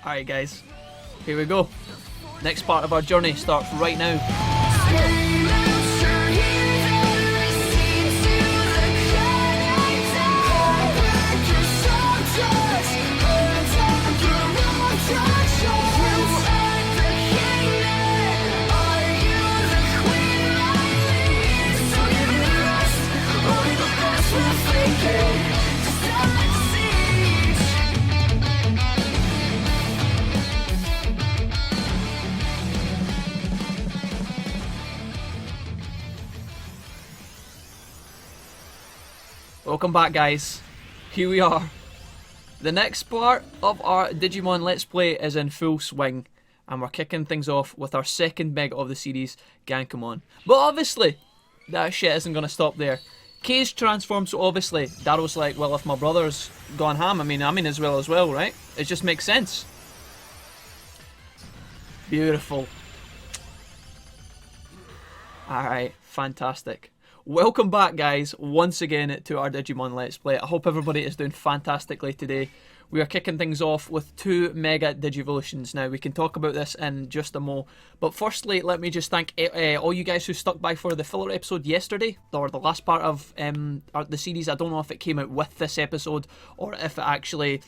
Alright guys, here we go. Next part of our journey starts right now. Welcome back guys, here we are. The next part of our Digimon Let's Play is in full swing, and we're kicking things off with our second mega of the series, Gallantmon. But obviously, that shit isn't going to stop there. K's transformed, so obviously, Darrow's like, well, if my brother's gone ham, I mean as well, right? It just makes sense. Beautiful. Alright, fantastic. Welcome back guys, once again to our Digimon Let's Play. I hope everybody is doing fantastically today. We are kicking things off with two Mega Digivolutions. Now, we can talk about this in just a mo. But firstly, let me just thank all you guys who stuck by for the filler episode yesterday, or the last part of the series. I don't know if it came out with this episode, or if it actually,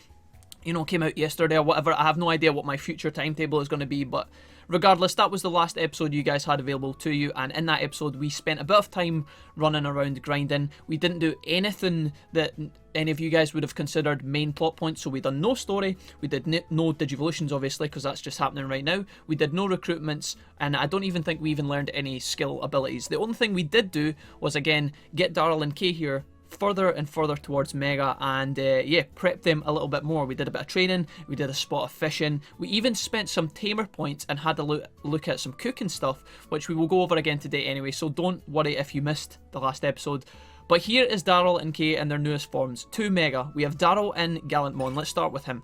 you know, came out yesterday or whatever. I have no idea what my future timetable is going to be, but regardless, that was the last episode you guys had available to you, and in that episode we spent a bit of time running around grinding. We didn't do anything that any of you guys would have considered main plot points, so we done no story, we did no Digivolutions obviously, because that's just happening right now. We did no recruitments, and I don't even think we even learned any skill abilities. The only thing we did do was, again, get Darryl and Kay here further and further towards Mega, and yeah, prep them a little bit more. We did a bit of training, we did a spot of fishing, we even spent some tamer points and had a look at some cooking stuff, which we will go over again today anyway, so don't worry if you missed the last episode. But here is Darryl and Kay in their newest forms, 2 Mega. We have Darryl in Gallantmon. Let's start with him.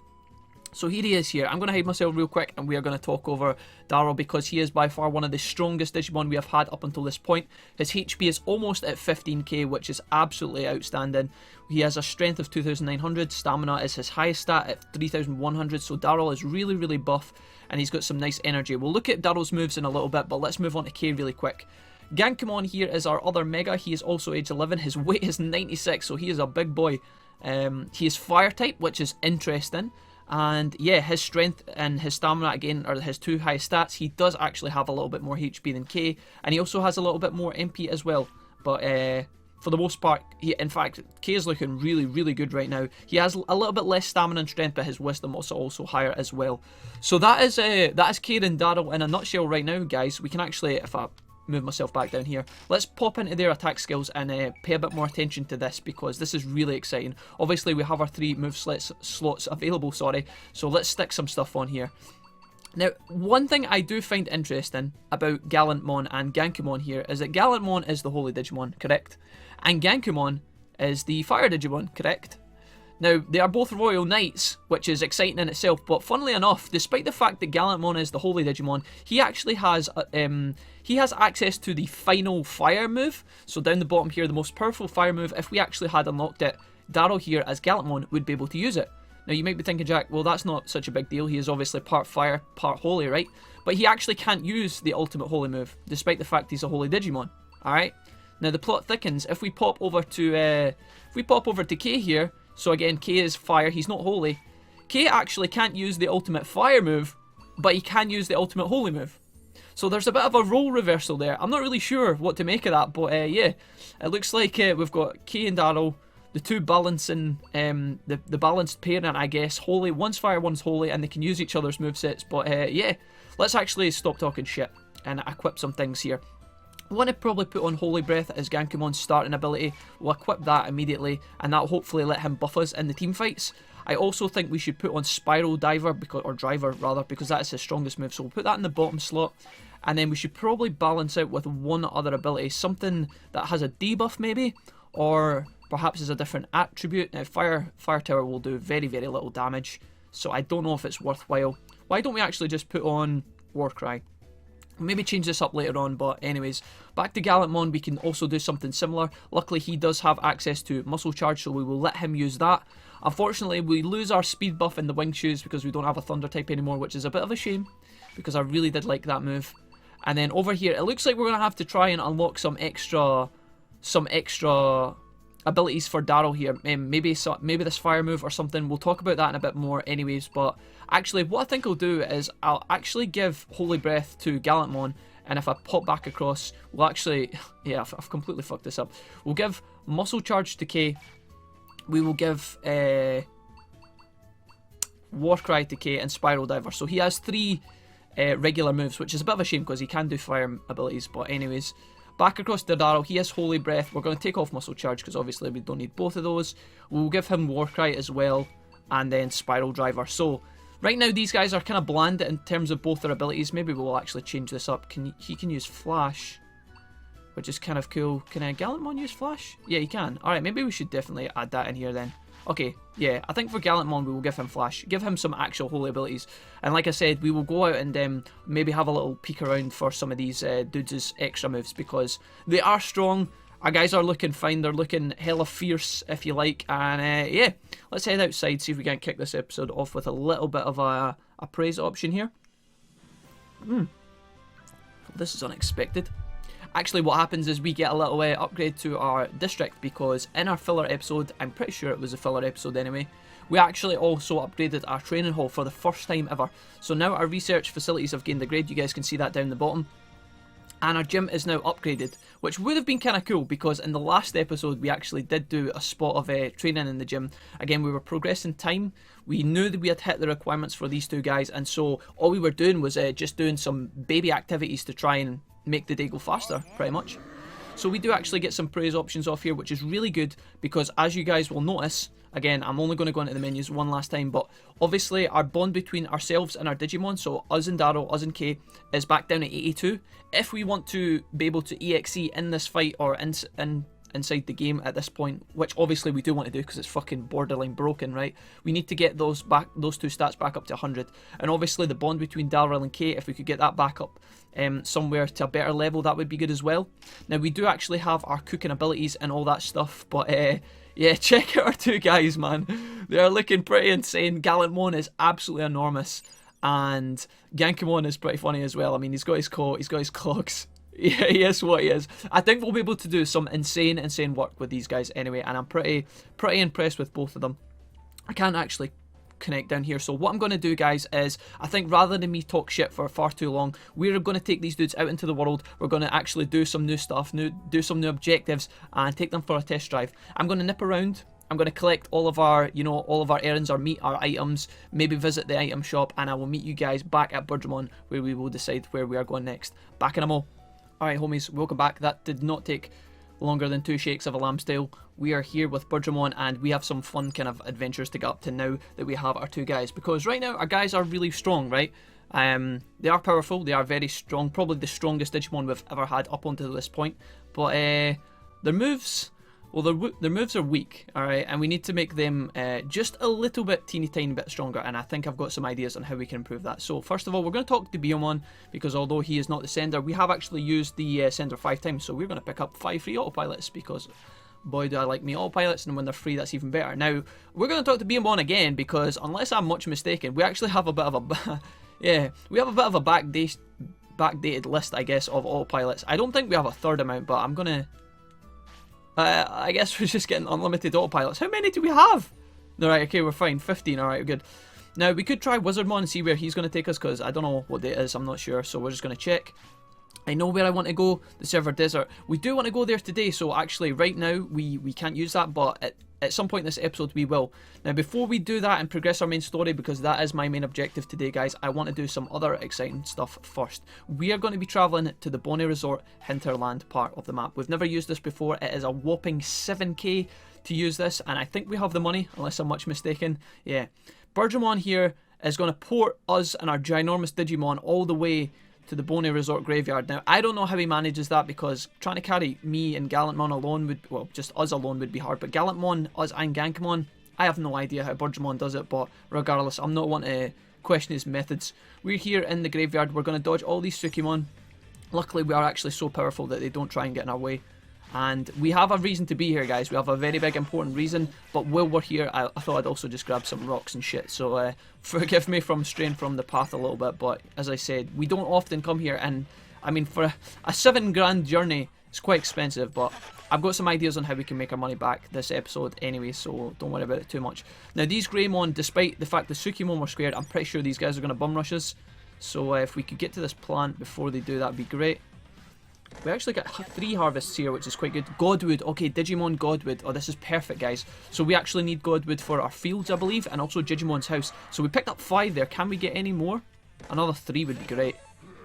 So here he is here. I'm going to hide myself real quick and we are going to talk over Darryl, because he is by far one of the strongest Digimon we have had up until this point. His HP is almost at 15k, which is absolutely outstanding. He has a strength of 2900, stamina is his highest stat at 3100, so Darryl is really, really buff and he's got some nice energy. We'll look at Darryl's moves in a little bit, but let's move on to Kay really quick. Gallantmon here is our other Mega. He is also age 11, his weight is 96, so he is a big boy. He is fire type, which is interesting. And yeah, his strength and his stamina again are his two highest stats. He does actually have a little bit more HP than Kay, and he also has a little bit more MP as well. But for the most part, in fact, Kay is looking really, really good right now. He has a little bit less stamina and strength, but his wisdom also higher as well. So that is Kay and Darryl in a nutshell right now, guys. We can actually, if I move myself back down here, let's pop into their attack skills and pay a bit more attention to this, because this is really exciting. Obviously we have our 3 move slots available, sorry, so let's stick some stuff on here. Now, one thing I do find interesting about Gallantmon and Gallantmon here is that Gallantmon is the Holy Digimon, correct? And Gallantmon is the Fire Digimon, correct? Now, they are both Royal Knights, which is exciting in itself, but funnily enough, despite the fact that Gallantmon is the Holy Digimon, he actually has access to the final fire move. So down the bottom here, the most powerful fire move, if we actually had unlocked it, Darryl here as Gallantmon would be able to use it. Now, you might be thinking, Jack, well, that's not such a big deal. He is obviously part fire, part holy, right? But he actually can't use the ultimate holy move, despite the fact he's a Holy Digimon, alright? Now, the plot thickens. If we pop over to Kay here, so again, Kay is fire, he's not holy. Kay actually can't use the ultimate fire move, but he can use the ultimate holy move. So there's a bit of a role reversal there. I'm not really sure what to make of that, but yeah. It looks like we've got Kay and Darryl, the two balancing, the balanced pairing, I guess. Holy, one's fire, one's holy, and they can use each other's movesets. But yeah, let's actually stop talking shit and equip some things here. I want to probably put on Holy Breath as Gallantmon's starting ability. We'll equip that immediately, and that'll hopefully let him buff us in the team fights. I also think we should put on Spiral Diver, or Driver rather, because that is his strongest move. So we'll put that in the bottom slot, and then we should probably balance out with one other ability, something that has a debuff maybe, or perhaps is a different attribute. Now, Fire Tower will do very, very little damage, so I don't know if it's worthwhile. Why don't we actually just put on Warcry? Maybe change this up later on, but anyways, back to Gallantmon, we can also do something similar. Luckily, he does have access to Muscle Charge, so we will let him use that. Unfortunately, we lose our speed buff in the wing shoes because we don't have a thunder type anymore, which is a bit of a shame because I really did like that move. And then over here, it looks like we're going to have to try and unlock some extra abilities for Daryl here. Maybe this fire move or something. We'll talk about that in a bit more anyways. But actually, what I think I'll do is I'll actually give Holy Breath to Gallantmon. And if I pop back across, we'll actually... Yeah, I've completely fucked this up. We'll give Muscle Charge to K. We will give Warcry to K and Spiral Diver. So he has 3 regular moves, which is a bit of a shame because he can do fire abilities. But anyways, back across to Daryl. He has Holy Breath. We're going to take off Muscle Charge because obviously we don't need both of those. We'll give him Warcry as well. And then Spiral Driver. So... right now, these guys are kind of bland in terms of both their abilities. Maybe we'll actually change this up. He can use Flash, which is kind of cool. Can Gallantmon use Flash? Yeah, he can. Alright, maybe we should definitely add that in here then. Okay, yeah, I think for Gallantmon, we will give him Flash. Give him some actual holy abilities. And like I said, we will go out and maybe have a little peek around for some of these dudes' extra moves because they are strong. Our guys are looking fine. They're looking hella fierce, if you like. And yeah, let's head outside, see if we can kick this episode off with a little bit of a praise option here. This is unexpected. Actually, what happens is we get a little upgrade to our district because in our filler episode, I'm pretty sure it was a filler episode anyway, we actually also upgraded our training hall for the first time ever. So now our research facilities have gained a grade. You guys can see that down the bottom. And our gym is now upgraded, which would have been kind of cool because in the last episode we actually did do a spot of training in the gym. Again, we were progressing time. We knew that we had hit the requirements for these 2 guys, and so all we were doing was just doing some baby activities to try and make the day go faster, pretty much. So we do actually get some praise options off here, which is really good because as you guys will notice, again, I'm only going to go into the menus one last time, but obviously our bond between ourselves and our Digimon, so us and Daryl, us and Kay, is back down at 82. If we want to be able to EXE in this fight or inside the game at this point, which obviously we do want to do because it's fucking borderline broken, right? We need to get those 2 stats back up to 100. And obviously the bond between Daryl and Kay, if we could get that back up somewhere to a better level, that would be good as well. Now we do actually have our cooking abilities and all that stuff, but yeah, check out our 2 guys, man. They are looking pretty insane. Gallantmon is absolutely enormous. And Genkamon is pretty funny as well. I mean, he's got his coat, he's got his clogs. Yeah, he is what he is. I think we'll be able to do some insane work with these guys anyway. And I'm pretty impressed with both of them. I can't actually connect down here. So what I'm going to do, guys, is I think rather than me talk shit for far too long, we're going to take these dudes out into the world. We're going to actually do some new stuff, do some new objectives, and take them for a test drive. I'm going to nip around. I'm going to collect all of our, all of our errands, or meet our items, maybe visit the item shop, and I will meet you guys back at Digimon, where we will decide where we are going next. Back in a mo. Alright, homies, welcome back. That did not take longer than 2 shakes of a lamb's tail. We are here with Digimon, and we have some fun kind of adventures to get up to now that we have our 2 guys. Because right now, our guys are really strong, right? They are powerful, they are very strong, probably the strongest Digimon we've ever had up until this point. But their moves... well, their moves are weak, alright, and we need to make them just a little bit, teeny tiny bit stronger, and I think I've got some ideas on how we can improve that. So, first of all, we're going to talk to Taomon, because although he is not the sender, we have actually used the sender 5 times, so we're going to pick up 5 free autopilots, because boy do I like me autopilots, and when they're free, that's even better. Now, we're going to talk to Taomon again, because unless I'm much mistaken, we actually have a bit of a, yeah, we have a bit of a backdated list, I guess, of autopilots. I don't think we have a third amount, but I'm going to... I guess we're just getting unlimited autopilots. How many do we have? Alright, okay, we're fine. 15, alright, good. Now, we could try Wizardmon and see where he's going to take us, because I don't know what day it is, I'm not sure, so we're just going to check. I know where I want to go, the Server Desert. We do want to go there today, so actually, right now, we can't use that, but at some point in this episode, we will. Now, before we do that and progress our main story, because that is my main objective today, guys, I want to do some other exciting stuff first. We are going to be travelling to the Bonnie Resort Hinterland part of the map. We've never used this before. It is a whopping 7k to use this, and I think we have the money, unless I'm much mistaken. Yeah. Digimon here is going to port us and our ginormous Digimon all the way to the Bonnie Resort Graveyard. Now, I don't know how he manages that, because trying to carry me and Gallantmon alone would, well, just us alone would be hard, but Gallantmon, us and Genkamon, I have no idea how Digimon does it, but regardless, I'm not one to question his methods. We're here in the graveyard, we're going to dodge all these Tsukimon. Luckily, we are actually so powerful that they don't try and get in our way. And we have a reason to be here, guys. We have a very big important reason, but while we're here, I thought I'd also just grab some rocks and shit. So forgive me from straying from the path a little bit, but as I said, we don't often come here, and I mean, for a 7 grand journey, it's quite expensive, but I've got some ideas on how we can make our money back this episode anyway, so don't worry about it too much. Now, these Greymon, despite the fact the Sukimon were squared, I'm pretty sure these guys are going to bum rush us. So if we could get to this plant before they do, that'd be great. We actually got 3 harvests here, which is quite good. Godwood, okay, Digimon Godwood. Oh, this is perfect, guys. So we actually need Godwood for our fields, I believe, and also Jijimon's house. So we picked up 5 there. Can we get any more? Another 3 would be great.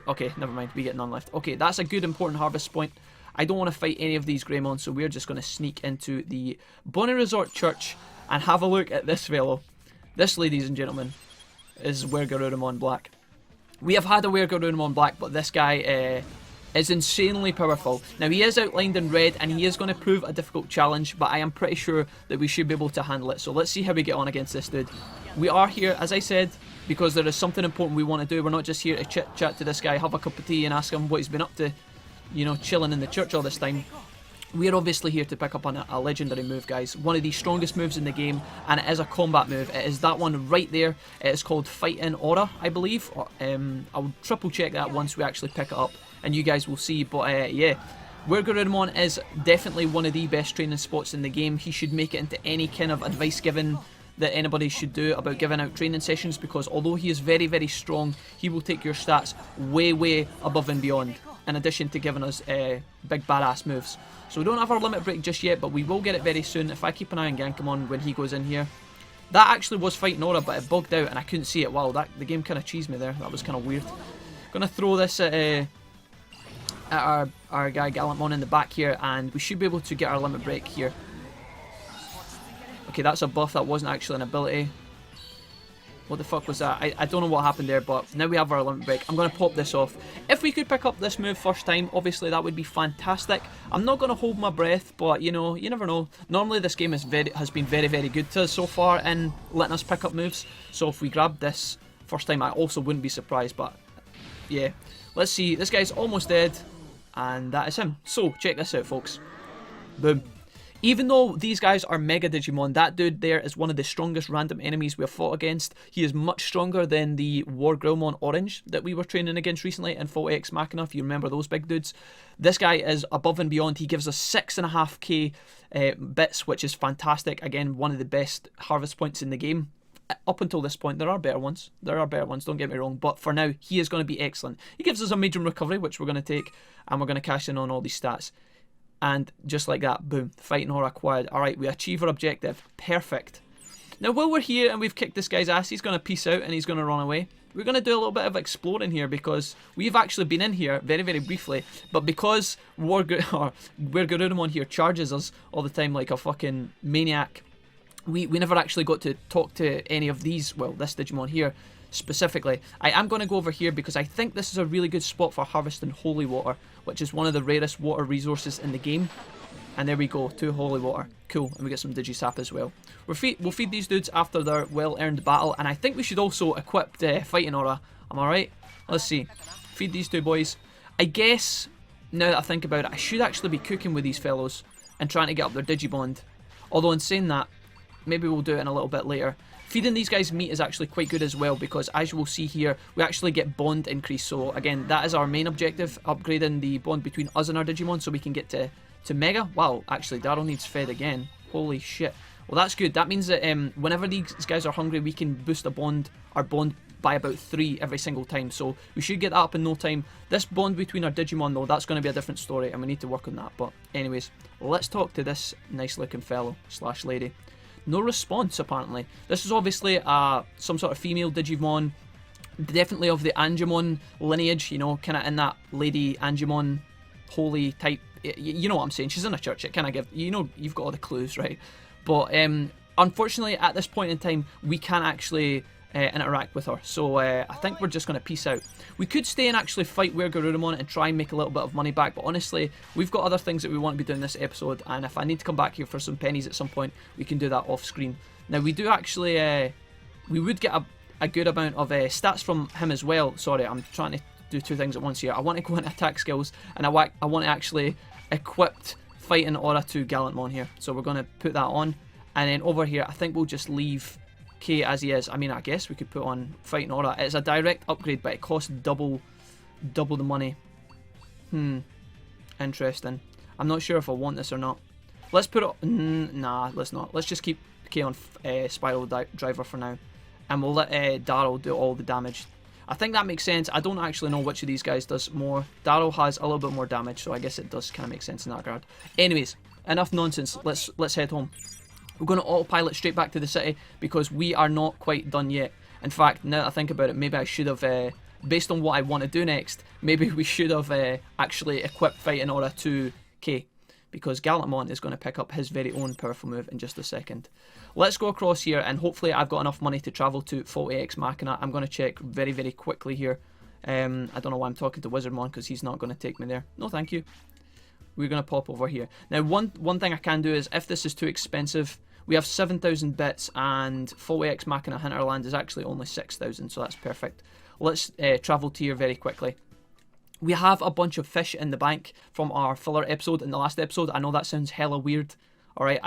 Okay, never mind. We get none left. Okay, that's a good, important harvest point. I don't want to fight any of these Greymon, so we're just going to sneak into the Bonnie Resort Church and have a look at this fellow. This, ladies and gentlemen, is Wergarurumon Black. We have had a Wergarurumon Black, but this guy is insanely powerful. Now, he is outlined in red, and he is going to prove a difficult challenge, but I am pretty sure that we should be able to handle it. So let's see how we get on against this dude. We are here, as I said, because there is something important we want to do. We're not just here to chit-chat to this guy, have a cup of tea, and ask him what he's been up to, you know, chilling in the church all this time. We're obviously here to pick up on a legendary move, guys. One of the strongest moves in the game, and it is a combat move. It is that one right there. It is called Fighting Aura, I believe. I'll triple check that once we actually pick it up, and you guys will see. But yeah, Wergarurumon is definitely one of the best training spots in the game. He should make it into any kind of advice given that anybody should do about giving out training sessions, because although he is very, very strong, he will take your stats way, way above and beyond, in addition to giving us big badass moves. So we don't have our limit break just yet, but we will get it very soon. If I keep an eye on Gallantmon when he goes in here. That actually was Fighting Aura, but it bugged out and I couldn't see it. Wow, the game kind of cheesed me there. That was kind of weird. Gonna throw this at our guy Gallantmon in the back here, and we should be able to get our limit break here. Okay, that's a buff. That wasn't actually an ability. What the fuck was that? I don't know what happened there, but now we have our limit break. I'm going to pop this off. If we could pick up this move first time, obviously that would be fantastic. I'm not going to hold my breath, but you know, you never know. Normally this game has been very, very good to us so far in letting us pick up moves. So if we grabbed this first time, I also wouldn't be surprised, but yeah. Let's see. This guy's almost dead, and that is him. So check this out, folks. Boom. Even though these guys are Mega Digimon, that dude there is one of the strongest random enemies we have fought against. He is much stronger than the War Greymon Orange that we were training against recently in Full X Machina, if you remember those big dudes. This guy is above and beyond. He gives us 6.5k bits, which is fantastic. Again, one of the best harvest points in the game. Up until this point, there are better ones. Don't get me wrong. But for now, he is going to be excellent. He gives us a major recovery, which we're going to take, and we're going to cash in on all these stats. And just like that, boom, Fighting Aura acquired. Alright, we achieve our objective. Perfect. Now, while we're here and we've kicked this guy's ass, he's going to peace out and he's going to run away. We're going to do a little bit of exploring here, because we've actually been in here very, very briefly. But because Wergarurumon here charges us all the time like a fucking maniac, we never actually got to talk to any of these, well, this Digimon here specifically. I am going to go over here because I think this is a really good spot for harvesting holy water, which is one of the rarest water resources in the game. And there we go, 2 holy water. Cool, and we get some Digisap as well. We'll feed these dudes after their well-earned battle, and I think we should also equip Fighting Aura. Am I right? Let's see. Feed these 2 boys. I guess, now that I think about it, I should actually be cooking with these fellows and trying to get up their Digibond. Although in saying that, maybe we'll do it in a little bit later. Feeding these guys meat is actually quite good as well, because as you will see here, we actually get bond increase. So again, that is our main objective, upgrading the bond between us and our Digimon so we can get to Mega. Wow, actually Daryl needs fed again. Holy shit. Well, that's good. That means that whenever these guys are hungry, we can boost our bond by about 3 every single time. So we should get that up in no time. This bond between our Digimon though, that's going to be a different story, and we need to work on that. But anyways, let's talk to this nice looking fellow / lady. No response, apparently. This is obviously some sort of female Digimon, definitely of the Angemon lineage, you know, kind of in that Lady Angemon holy type. You know what I'm saying? She's in a church. It kind of gives, you know, you've got all the clues, right? But unfortunately, at this point in time, we can't actually interact with her. So I think we're just going to peace out. We could stay and actually fight Wergarurumon and try and make a little bit of money back, but honestly, we've got other things that we want to be doing this episode, and if I need to come back here for some pennies at some point, we can do that off screen. Now, we do actually, we would get a good amount of stats from him as well. Sorry, I'm trying to do 2 things at once here. I want to go into attack skills, and I want to actually equip fighting aura to Gallantmon here. So we're going to put that on. And then over here, I think we'll just leave K as he is. I mean, I guess we could put on fighting aura. It's a direct upgrade, but it costs double the money. Interesting. I'm not sure if I want this or not. Let's put it... nah, let's not. Let's just keep K on Spiral Driver for now. And we'll let Daryl do all the damage. I think that makes sense. I don't actually know which of these guys does more. Daryl has a little bit more damage, so I guess it does kind of make sense in that regard. Anyways, enough nonsense. Let's head home. We're going to autopilot straight back to the city because we are not quite done yet. In fact, now that I think about it, maybe I should have, based on what I want to do next, maybe we should have actually equipped Fighting Aura to K. Because Gallantmon is going to pick up his very own powerful move in just a second. Let's go across here, and hopefully I've got enough money to travel to Faulty Ex Machina. I'm going to check very, very quickly here. I don't know why I'm talking to Wizardmon, because he's not going to take me there. No, thank you. We're going to pop over here. Now, one thing I can do is, if this is too expensive, we have 7,000 bits, and Faulty Ex Machina Hinterland is actually only 6,000, so that's perfect. Let's travel to here very quickly. We have a bunch of fish in the bank from our filler episode in the last episode. I know that sounds hella weird. Alright,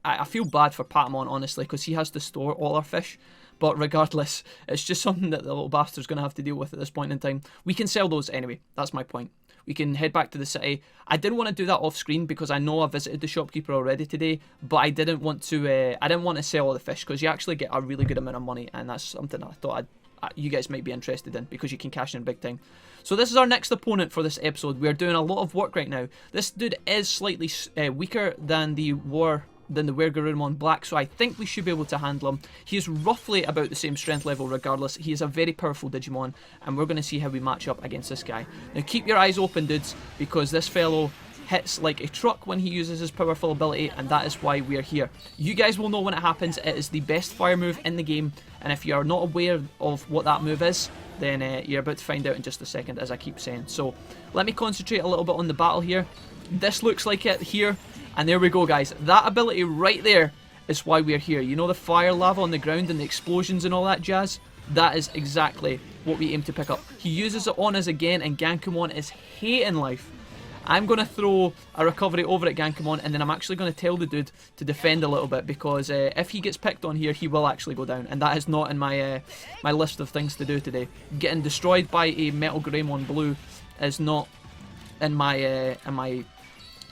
I feel bad for Patamon, honestly, because he has to store all our fish. But regardless, it's just something that the little bastard's going to have to deal with at this point in time. We can sell those anyway. That's my point. We can head back to the city. I didn't want to do that off screen because I know I visited the shopkeeper already today. But I didn't want to sell all the fish because you actually get a really good amount of money. And that's something I thought you guys might be interested in because you can cash in big time. So this is our next opponent for this episode. We're doing a lot of work right now. This dude is slightly weaker than the Garurumon Black, so I think we should be able to handle him. He is roughly about the same strength level regardless. He is a very powerful Digimon, and we're going to see how we match up against this guy. Now keep your eyes open, dudes, because this fellow hits like a truck when he uses his powerful ability, and that is why we are here. You guys will know when it happens. It is the best fire move in the game, and if you are not aware of what that move is, then you're about to find out in just a second, as I keep saying. So let me concentrate a little bit on the battle here. This looks like it here, and there we go, guys. That ability right there is why we're here. You know the fire lava on the ground and the explosions and all that jazz? That is exactly what we aim to pick up. He uses it on us again, and Gankumon is hating life. I'm going to throw a recovery over at Gankumon, and then I'm actually going to tell the dude to defend a little bit, because if he gets picked on here, he will actually go down, and that is not in my my list of things to do today. Getting destroyed by a Metal Greymon Blue is not in my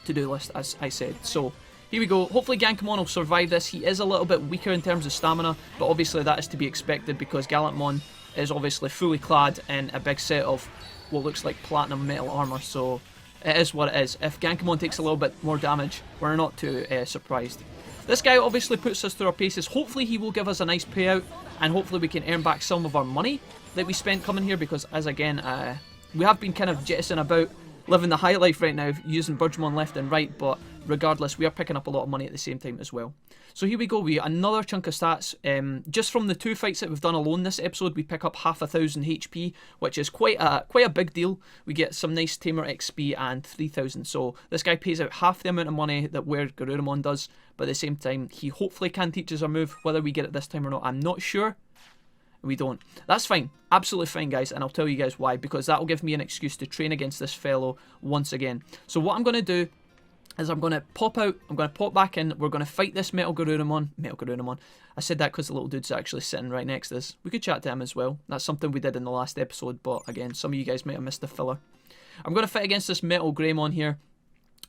to-do list, as I said. So here we go. Hopefully Gankumon will survive this. He is a little bit weaker in terms of stamina, but obviously that is to be expected because Gallantmon is obviously fully clad in a big set of what looks like platinum metal armor, so it is what it is. If Gankumon takes a little bit more damage, we're not too surprised. This guy obviously puts us through our paces. Hopefully he will give us a nice payout, and hopefully we can earn back some of our money that we spent coming here, because as again, we have been kind of jettisoning about, living the high life right now, using Birdmon left and right, but regardless, we are picking up a lot of money at the same time as well. So here we go, we another chunk of stats. Just from the 2 fights that we've done alone this episode, we pick up 5,000 HP, which is quite a big deal. We get some nice Tamer XP and 3,000. So this guy pays out half the amount of money that Garurumon does, but at the same time, he hopefully can teach us our move. Whether we get it this time or not, I'm not sure. We don't. That's fine. Absolutely fine, guys, and I'll tell you guys why, because that will give me an excuse to train against this fellow once again. So what I'm going to do is I'm going to pop out, I'm going to pop back in, we're going to fight this Metal Garurumon. I said that because the little dude's actually sitting right next to us. We could chat to him as well. That's something we did in the last episode, but again, some of you guys might have missed the filler. I'm going to fight against this Metal Greymon here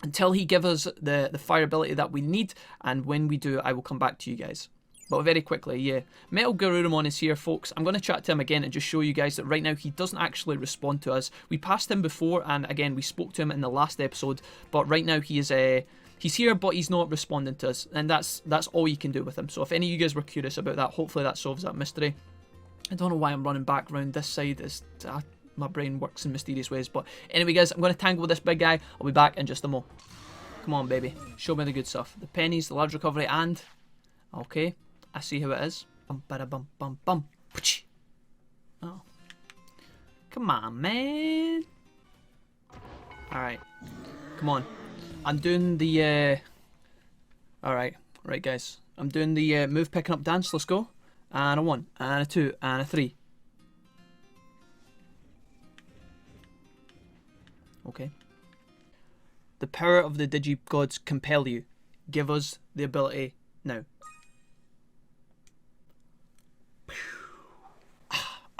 until he gives us the fire ability that we need, and when we do, I will come back to you guys. But very quickly, yeah, Metal Garurumon is here, folks. I'm going to chat to him again and just show you guys that right now he doesn't actually respond to us. We passed him before, and again, we spoke to him in the last episode, but right now he is he's here, but he's not responding to us, and that's all you can do with him. So if any of you guys were curious about that, hopefully that solves that mystery. I don't know why I'm running back around this side. My brain works in mysterious ways, but anyway, guys, I'm going to tangle with this big guy. I'll be back in just a mo. Come on, baby. Show me the good stuff. The pennies, the large recovery, and... okay. I see how it is. Bum, bada, bum, bum, bum. Oh. Come on, man. Alright. Come on. I'm doing the... Alright. Right, guys. I'm doing the move picking up dance. Let's go. And a 1, and a 2, and a 3. Okay. the power of the Digigods compel you. Give us the ability now.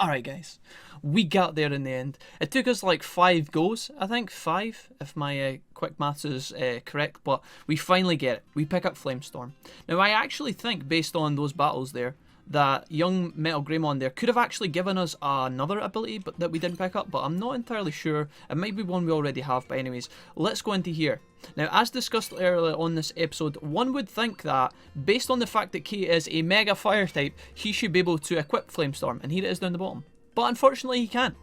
Alright guys, we got there in the end. It took us like 5 goes, I think, 5, if my quick maths is correct, but we finally get it. We pick up Flamestorm. Now I actually think, based on those battles there, that young Metal Greymon there could have actually given us another ability but that we didn't pick up, but I'm not entirely sure. It might be one we already have, but anyways, let's go into here. Now, as discussed earlier on this episode, one would think that, based on the fact that K is a Mega Fire type, he should be able to equip Flamestorm, and here it is down the bottom. But unfortunately he can't.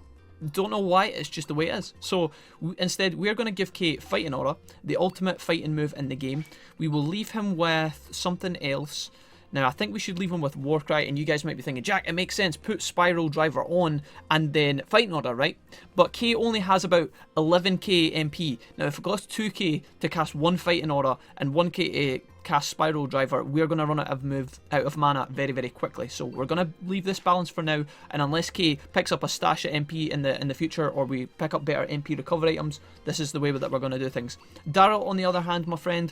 Don't know why, it's just the way it is. So instead, we're going to give K Fighting Aura, the ultimate fighting move in the game. We will leave him with something else. Now, I think we should leave him with Warcry, and you guys might be thinking, Jack, it makes sense, put Spiral Driver on, and then Fighting Order, right? But K only has about 11k MP. Now, if it costs 2k to cast one Fighting Order, and 1k to cast Spiral Driver, we're going to run out of mana very, very quickly. So we're going to leave this balance for now, and unless K picks up a stash of MP in the future, or we pick up better MP recovery items, this is the way that we're going to do things. Daryl, on the other hand, my friend,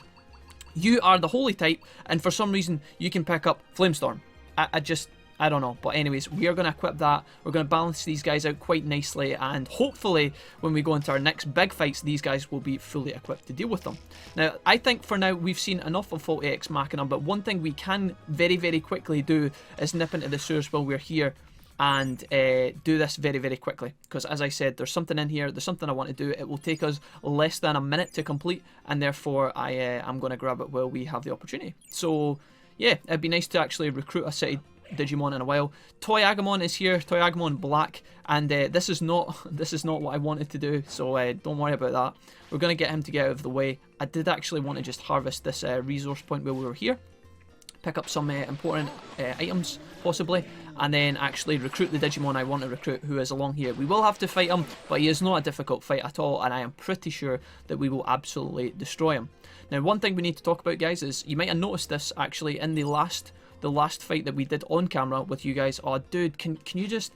you are the holy type, and for some reason you can pick up Flamestorm. I don't know, but anyways, we are going to equip that. We're going to balance these guys out quite nicely, and hopefully when we go into our next big fights, these guys will be fully equipped to deal with them. Now, I think for now we've seen enough of Floatia Ex Machina, but one thing we can very, very quickly do is nip into the sewers while we're here and do this very, very quickly, because as I said, there's something in here, there's something I want to do. It will take us less than a minute to complete, and therefore I'm going to grab it while we have the opportunity. So yeah, it'd be nice to actually recruit a city Digimon in a while. Toyagamon is here, Toyagamon Black, and this is not what I wanted to do, so don't worry about that. We're going to get him to get out of the way. I did actually want to just harvest this resource point while we were here, pick up some important items possibly, and then actually recruit the Digimon I want to recruit, who is along here. We will have to fight him, but he is not a difficult fight at all, and I am pretty sure that we will absolutely destroy him. Now, one thing we need to talk about, guys, is you might have noticed this actually in the last fight that we did on camera with you guys. Oh dude, can you just...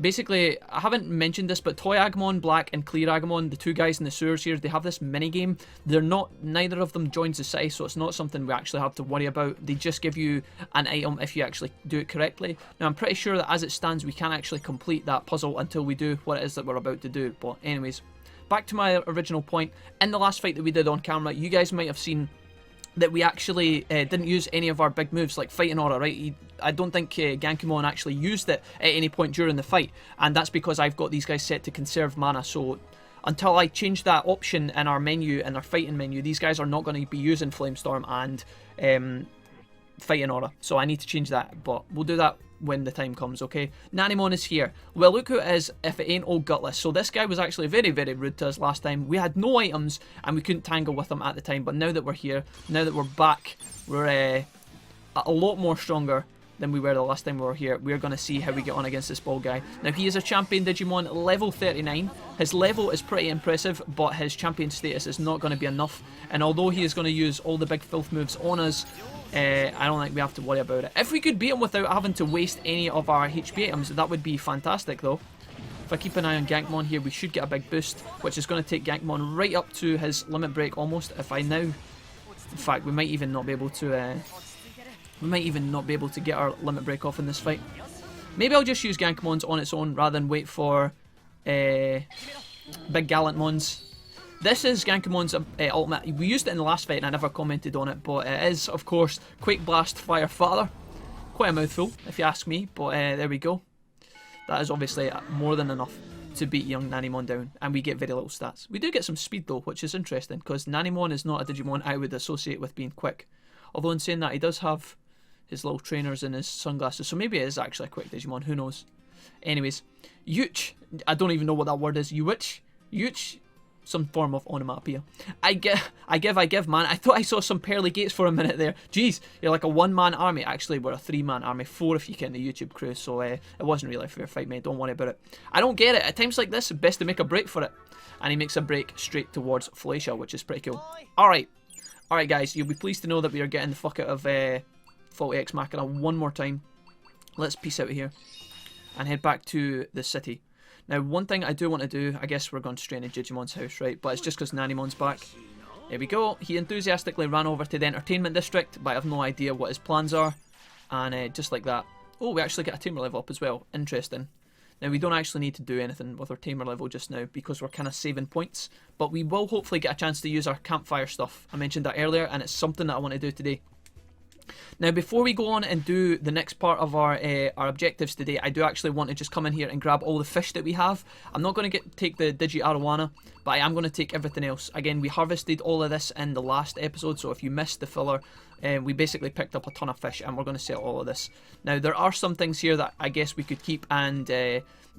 Basically, I haven't mentioned this, but Toyagamon Black and Clearagamon, the two guys in the sewers here, they have this mini game. Neither of them joins the city, so it's not something we actually have to worry about. They just give you an item if you actually do it correctly. Now, I'm pretty sure that as it stands, we can't actually complete that puzzle until we do what it is that we're about to do. But anyways, back to my original point. In the last fight that we did on camera, you guys might have seen that we actually didn't use any of our big moves like Fighting Aura, right? I don't think Gallantmon actually used it at any point during the fight, and that's because I've got these guys set to conserve mana, so until I change that option in our menu, in our fighting menu, these guys are not going to be using Flamestorm and Fighting Aura, so I need to change that, but we'll do that when the time comes, okay? Nanimon is here. Well, look who it is if it ain't old Gutless. So this guy was actually very, very rude to us last time. We had no items and we couldn't tangle with him at the time, but now that we're here, now that we're back, we're a lot more stronger than we were the last time we were here. We're going to see how we get on against this bald guy. Now, he is a champion Digimon, level 39. His level is pretty impressive, but his champion status is not going to be enough. And although he is going to use all the big filth moves on us, I don't think we have to worry about it. If we could beat him without having to waste any of our HP items, that would be fantastic though. If I keep an eye on Gallantmon here, we should get a big boost, which is going to take Gallantmon right up to his limit break almost. If I now... In fact, we might even not be able to... get our limit break off in this fight. Maybe I'll just use Gallantmon's on its own rather than wait for big Gallantmon's. This is Gallantmon's ultimate. We used it in the last fight and I never commented on it, but it is, of course, Quake Blast Fire Father. Quite a mouthful, if you ask me, but there we go. That is obviously more than enough to beat young Nanimon down, and we get very little stats. We do get some speed though, which is interesting, because Nanimon is not a Digimon I would associate with being quick. Although in saying that, he does have his little trainers and his sunglasses, so maybe it is actually a quick Digimon, who knows. Anyways, Yuch, I don't even know what that word is. Yuch, some form of onomatopoeia. I give, man. I thought I saw some pearly gates for a minute there. Jeez, you're like a one-man army. Actually, we're a three-man army, 4 if you count the YouTube crew, so it wasn't really a fair fight, mate. Don't worry about it. I don't get it. At times like this, it's best to make a break for it. And he makes a break straight towards Floatia, which is pretty cool. Alright, guys, you'll be pleased to know that we are getting the fuck out of Floatia Ex Machina one more time. Let's peace out of here and head back to the city. Now, one thing I do want to do, I guess we're going straight into Jijimon's house, right? But it's just because Nanimon's back. There we go. He enthusiastically ran over to the entertainment district, but I have no idea what his plans are. And just like that. Oh, we actually get a tamer level up as well. Interesting. Now, we don't actually need to do anything with our tamer level just now because we're kind of saving points. But we will hopefully get a chance to use our campfire stuff. I mentioned that earlier, and it's something that I want to do today. Now, before we go on and do the next part of our objectives today, I do actually want to just come in here and grab all the fish that we have. I'm not going to take the Digi Arowana, but I am going to take everything else. Again, we harvested all of this in the last episode, so if you missed the filler, we basically picked up a ton of fish, and we're going to sell all of this. Now, there are some things here that I guess we could keep and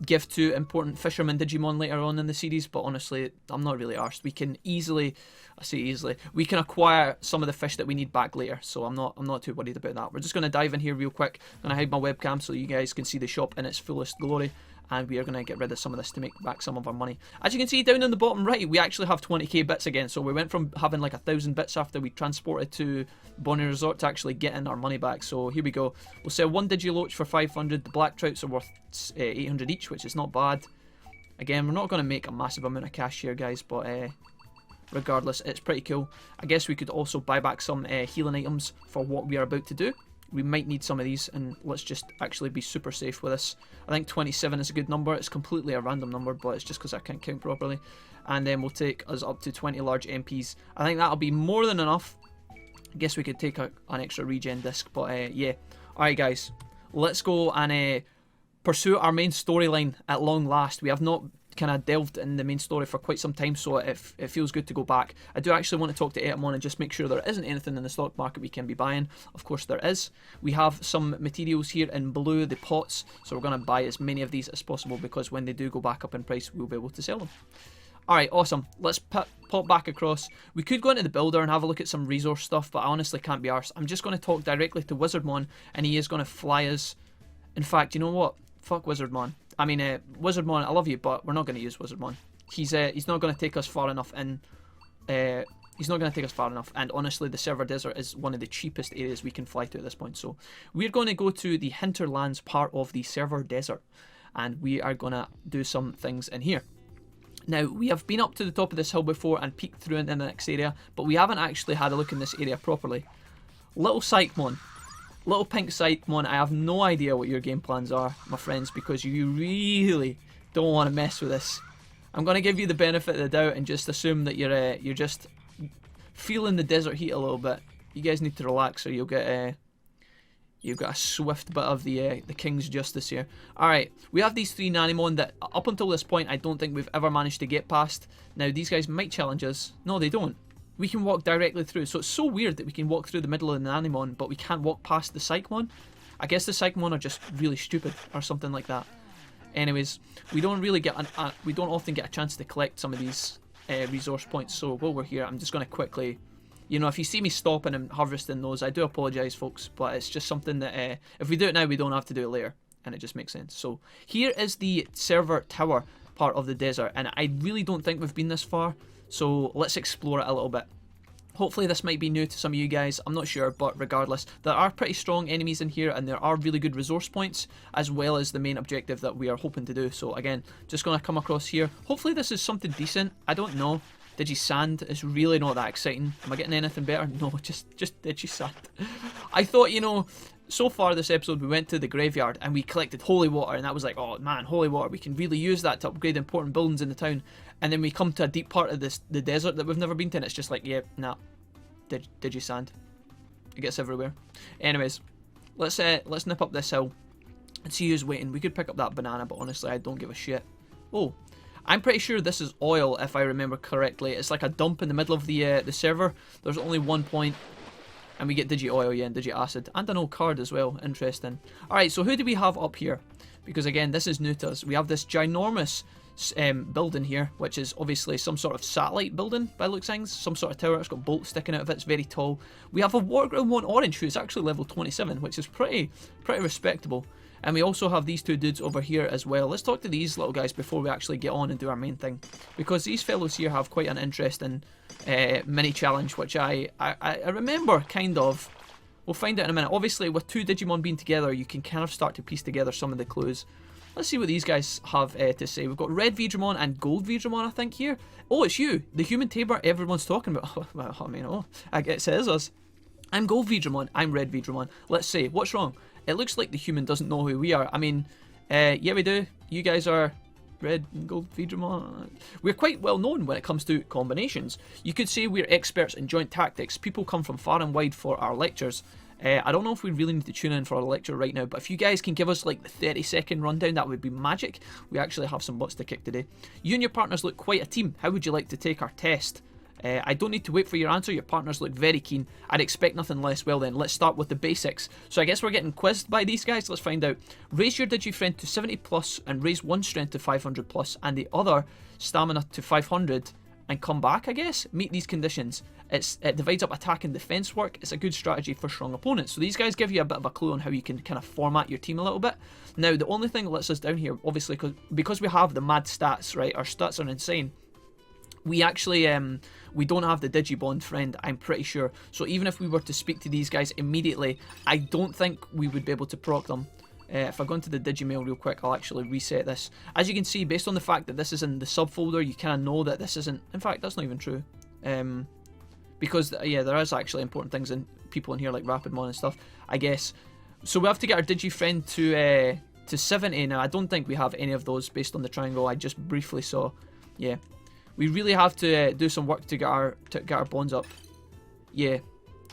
give to important fisherman Digimon later on in the series, but honestly, I'm not really arsed. We can easily, I say easily, we can acquire some of the fish that we need back later, so I'm not too worried about that. We're just going to dive in here real quick. I'm going to hide my webcam so you guys can see the shop in its fullest glory, and we are going to get rid of some of this to make back some of our money. As you can see down in the bottom right, we actually have 20k bits again, so we went from having like 1,000 bits after we transported to Bonnie Resort to actually getting our money back. So here we go. We'll sell one Digiloach for 500. The black trouts are worth 800 each, which is not bad. Again, we're not going to make a massive amount of cash here, guys, but regardless, it's pretty cool. I guess we could also buy back some healing items for what we are about to do. We might need some of these, and let's just actually be super safe with this. I think 27 is a good number. It's completely a random number, but it's just because I can't count properly. And then we'll take us up to 20 large MPs. I think that'll be more than enough. I guess we could take an extra regen disc, but yeah. Alright guys, let's go and pursue our main storyline at long last. We have not kind of delved in the main story for quite some time, so it feels good to go back. I do actually want to talk to Taomon and just make sure there isn't anything in the stock market we can be buying. Of course there is. We have some materials here in blue, the pots, so we're going to buy as many of these as possible because when they do go back up in price, we'll be able to sell them. Alright, awesome. Let's pop back across. We could go into the builder and have a look at some resource stuff, but I honestly can't be arsed. I'm just going to talk directly to Wizardmon, and he is going to fly us. In fact, you know what? Fuck Wizardmon. I mean, Wizardmon, I love you, but we're not going to use Wizardmon. He's not going to take us far enough in. He's not going to take us far enough, and honestly, the Server Desert is one of the cheapest areas we can fly to at this point. So we're going to go to the Hinterlands part of the Server Desert, and we are going to do some things in here. Now, we have been up to the top of this hill before and peeked through into the next area, but we haven't actually had a look in this area properly. Little Psychmon. Little pink Psychmon, I have no idea what your game plans are, my friends, because you really don't want to mess with this. I'm going to give you the benefit of the doubt and just assume that you're just feeling the desert heat a little bit. You guys need to relax or you'll get a swift bit of the King's Justice here. Alright, we have these three Nanimon that up until this point I don't think we've ever managed to get past. Now these guys might challenge us. No, they don't. We can walk directly through. So it's so weird that we can walk through the middle of the Nanimon, but we can't walk past the Psychmon. I guess the Psychmon are just really stupid or something like that. Anyways, we don't really get we don't often get a chance to collect some of these resource points. So while we're here, I'm just going to quickly, you know, if you see me stopping and harvesting those, I do apologise, folks, but it's just something that if we do it now, we don't have to do it later, and it just makes sense. So here is the server tower part of the desert, and I really don't think we've been this far. So let's explore it a little bit. Hopefully this might be new to some of you guys, I'm not sure, but regardless, there are pretty strong enemies in here and there are really good resource points, as well as the main objective that we are hoping to do. So again, just going to come across here. Hopefully this is something decent, I don't know. Digisand is really not that exciting. Am I getting anything better? No, just Digisand. I thought, you know, so far this episode we went to the graveyard and we collected holy water, and that was like, oh man, holy water, we can really use that to upgrade important buildings in the town. And then we come to a deep part of the desert that we've never been to, and it's just like, yeah, nah, Digisand. It gets everywhere. Anyways, let's nip up this hill and see who's waiting. We could pick up that banana, but honestly, I don't give a shit. Oh, I'm pretty sure this is oil, if I remember correctly. It's like a dump in the middle of the server. There's only 1 point. And we get Digi Oil, yeah, and Digi Acid. And an old card as well. Interesting. Alright, so who do we have up here? Because again, this is new to us. We have this ginormous building here, which is obviously some sort of satellite building by looks things. Some sort of tower. It's got bolts sticking out of it. It's very tall. We have a Warground 1 Orange who's actually level 27, which is pretty respectable. And we also have these two dudes over here as well. Let's talk to these little guys before we actually get on and do our main thing. Because these fellows here have quite an interesting mini challenge, which I remember, kind of. We'll find out in a minute. Obviously, with two Digimon being together, you can kind of start to piece together some of the clues. Let's see what these guys have to say. We've got Red Jijimon and Gold Jijimon, I think, here. Oh, it's you, the human tamer everyone's talking about. Well, I mean, I guess it says us. I'm Gold Jijimon, I'm Red Jijimon. Let's see, what's wrong? It looks like the human doesn't know who we are. I mean, yeah, we do. You guys are Red and Gold Digimon. We're quite well known when it comes to combinations. You could say we're experts in joint tactics. People come from far and wide for our lectures. I don't know if we really need to tune in for a lecture right now, but if you guys can give us like the 30-second rundown, that would be magic. We actually have some butts to kick today. You and your partners look quite a team. How would you like to take our test? I don't need to wait for your answer. Your partners look very keen. I'd expect nothing less. Well then, let's start with the basics. So I guess we're getting quizzed by these guys. Let's find out. Raise your Digifriend to 70 plus and raise one strength to 500 plus and the other stamina to 500 and come back, I guess. Meet these conditions. It divides up attack and defense work. It's a good strategy for strong opponents. So these guys give you a bit of a clue on how you can kind of format your team a little bit. Now, the only thing that lets us down here, obviously, because we have the mad stats, right? Our stats are insane. We actually, we don't have the Digibond friend, I'm pretty sure. So even if we were to speak to these guys immediately, I don't think we would be able to proc them. If I go into the Digimail real quick, I'll actually reset this. As you can see, based on the fact that this is in the subfolder, you kind of know that this isn't... In fact, that's not even true. Because, yeah, there is actually important things in people in here like Rapidmon and stuff, I guess. So we have to get our Digifriend to 70. Now, I don't think we have any of those based on the triangle I just briefly saw. Yeah. We really have to do some work to get our bonds up. Yeah.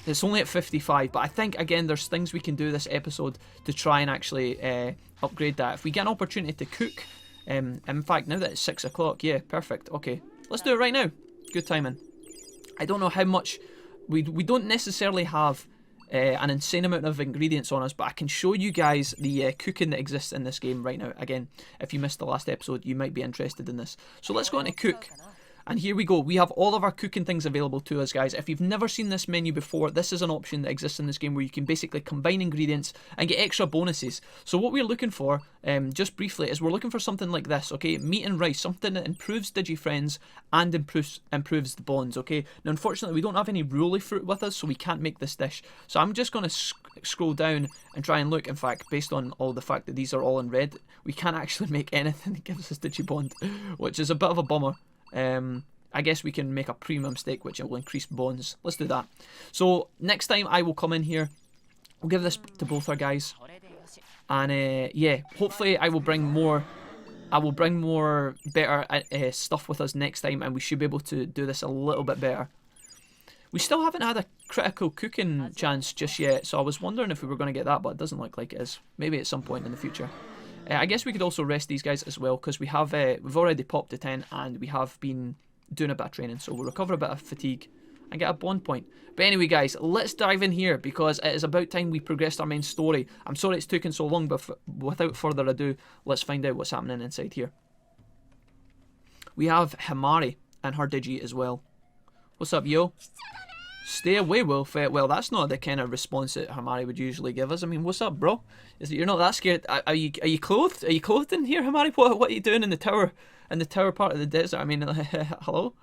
It's only at 55, but I think, again, there's things we can do this episode to try and actually upgrade that. If we get an opportunity to cook, in fact, now that it's 6 o'clock, yeah, perfect. Okay, let's do it right now. Good timing. I don't know how much... We don't necessarily have an insane amount of ingredients on us, but I can show you guys the cooking that exists in this game right now. Again, if you missed the last episode, you might be interested in this. So let's go into cook. And here we go. We have all of our cooking things available to us, guys. If you've never seen this menu before, this is an option that exists in this game where you can basically combine ingredients and get extra bonuses. So what we're looking for, just briefly, is we're looking for something like this, okay? Meat and rice, something that improves Digifriends and improves the bonds, okay? Now, unfortunately, we don't have any Ruli fruit with us, so we can't make this dish. So I'm just going to scroll down and try and look. In fact, based on all the fact that these are all in red, we can't actually make anything that gives us Digibond, which is a bit of a bummer. I guess we can make a premium steak which will increase bonds. Let's do that. So next time I will come in here. We'll give this to both our guys. And yeah, hopefully I will bring more. I will bring more better stuff with us next time, and we should be able to do this a little bit better. We still haven't had a critical cooking chance just yet, so I was wondering if we were going to get that, but it doesn't look like it is. Maybe at some point in the future. I guess we could also rest these guys as well, because we have we've already popped to 10 and we have been doing a bit of training, so we'll recover a bit of fatigue and get a bond point. But anyway, guys, let's dive in here because it is about time we progressed our main story. I'm sorry it's taken so long, but without further ado, let's find out what's happening inside here. We have Himari and her Digi as well. What's up, yo? Stay away, Wolf. Well, that's not the kind of response that Himari would usually give us. I mean, what's up, bro? Is it you're not that scared? Are you clothed? Are you clothed in here, Himari? What are you doing in the tower? In the tower part of the desert? I mean, hello?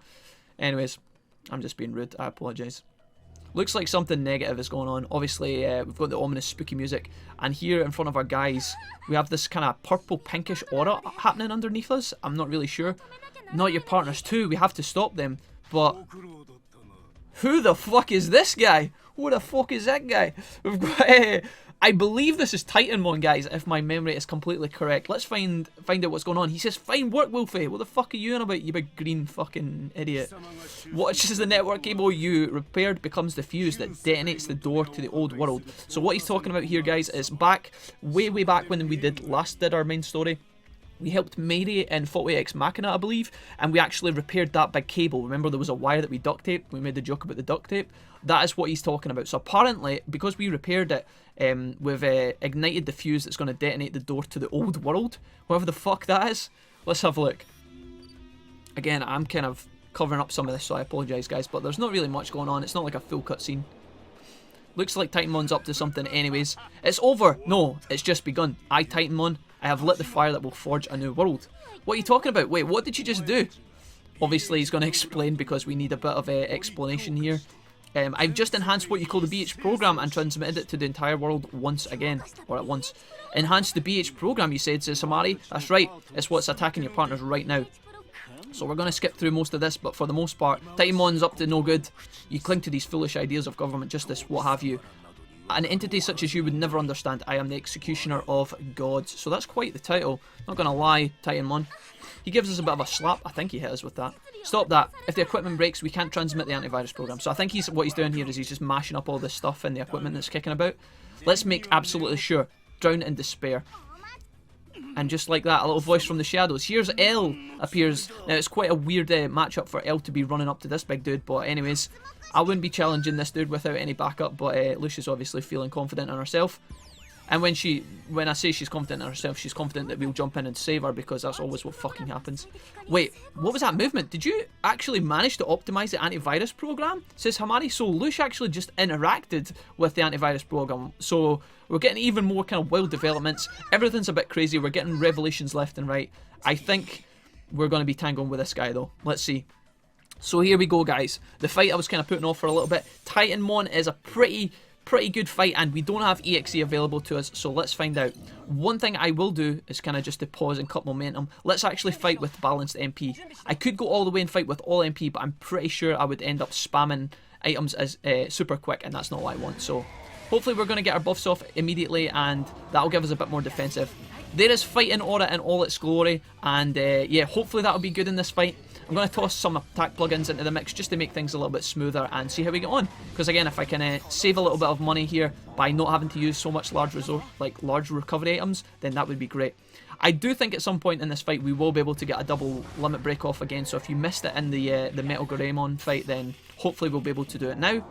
Anyways, I'm just being rude. I apologise. Looks like something negative is going on. Obviously, we've got the ominous spooky music. And here in front of our guys, we have this kind of purple pinkish aura happening underneath us. I'm not really sure. Not your partners too. We have to stop them. But... who the fuck is this guy? Who the fuck is that guy? We've got, I believe this is Titanmon, guys, if my memory is completely correct. Let's find out what's going on. He says, fine work, Wolfie. What the fuck are you on about, you big green fucking idiot? Watches the network cable you repaired becomes the fuse that detonates the door to the old world. So what he's talking about here, guys, is back, way back when we last did our main story. We helped Mary in Floatia Ex Machina, I believe, and we actually repaired that big cable. Remember, there was a wire that we duct taped? We made the joke about the duct tape. That is what he's talking about. So apparently, because we repaired it, we've ignited the fuse that's going to detonate the door to the old world. Whatever the fuck that is. Let's have a look. Again, I'm kind of covering up some of this, so I apologise, guys, but there's not really much going on. It's not like a full cutscene. Looks like Titanmon's up to something anyways. It's over. No, it's just begun. I, Titanmon, I have lit the fire that will forge a new world. What are you talking about? Wait, what did you just do? Obviously, he's going to explain because we need a bit of explanation here. I've just enhanced what you call the BH program and transmitted it to the entire world once again, or at once. Enhanced the BH program, you said, says Hamari. That's right, it's what's attacking your partners right now. So we're going to skip through most of this, but for the most part, Titanmon's up to no good. You cling to these foolish ideas of government justice, what have you. An entity such as you would never understand. I am the executioner of gods. So that's quite the title. Not going to lie, Titanmon. He gives us a bit of a slap. I think he hit us with that. Stop that. If the equipment breaks, we can't transmit the antivirus program. So I think what he's doing here is he's just mashing up all this stuff in the equipment that's kicking about. Let's make absolutely sure. Drown in despair. And just like that, a little voice from the shadows. Here's El appears. Now, it's quite a weird matchup for El to be running up to this big dude. But anyways, I wouldn't be challenging this dude without any backup. But Lucia's obviously feeling confident in herself. And when I say she's confident in herself, she's confident that we'll jump in and save her, because that's always what fucking happens. Wait, what was that movement? Did you actually manage to optimize the antivirus program? Says Hamari. So Lucia actually just interacted with the antivirus program. So we're getting even more kind of wild developments. Everything's a bit crazy. We're getting revelations left and right. I think we're going to be tangling with this guy though. Let's see. So here we go, guys. The fight I was kind of putting off for a little bit. Titanmon is a pretty good fight, and we don't have EXE available to us, so let's find out. One thing I will do is kind of just to pause and cut momentum. Let's actually fight with balanced MP. I could go all the way and fight with all MP, but I'm pretty sure I would end up spamming items as super quick, and that's not what I want. So hopefully we're going to get our buffs off immediately, and that'll give us a bit more defensive. There is fighting aura in all its glory, and yeah, hopefully that'll be good in this fight. I'm going to toss some attack plugins into the mix just to make things a little bit smoother and see how we get on. Because again, if I can save a little bit of money here by not having to use so much large recovery items, then that would be great. I do think at some point in this fight we will be able to get a double limit break off again. So if you missed it in the Metal Greymon fight, then hopefully we'll be able to do it now.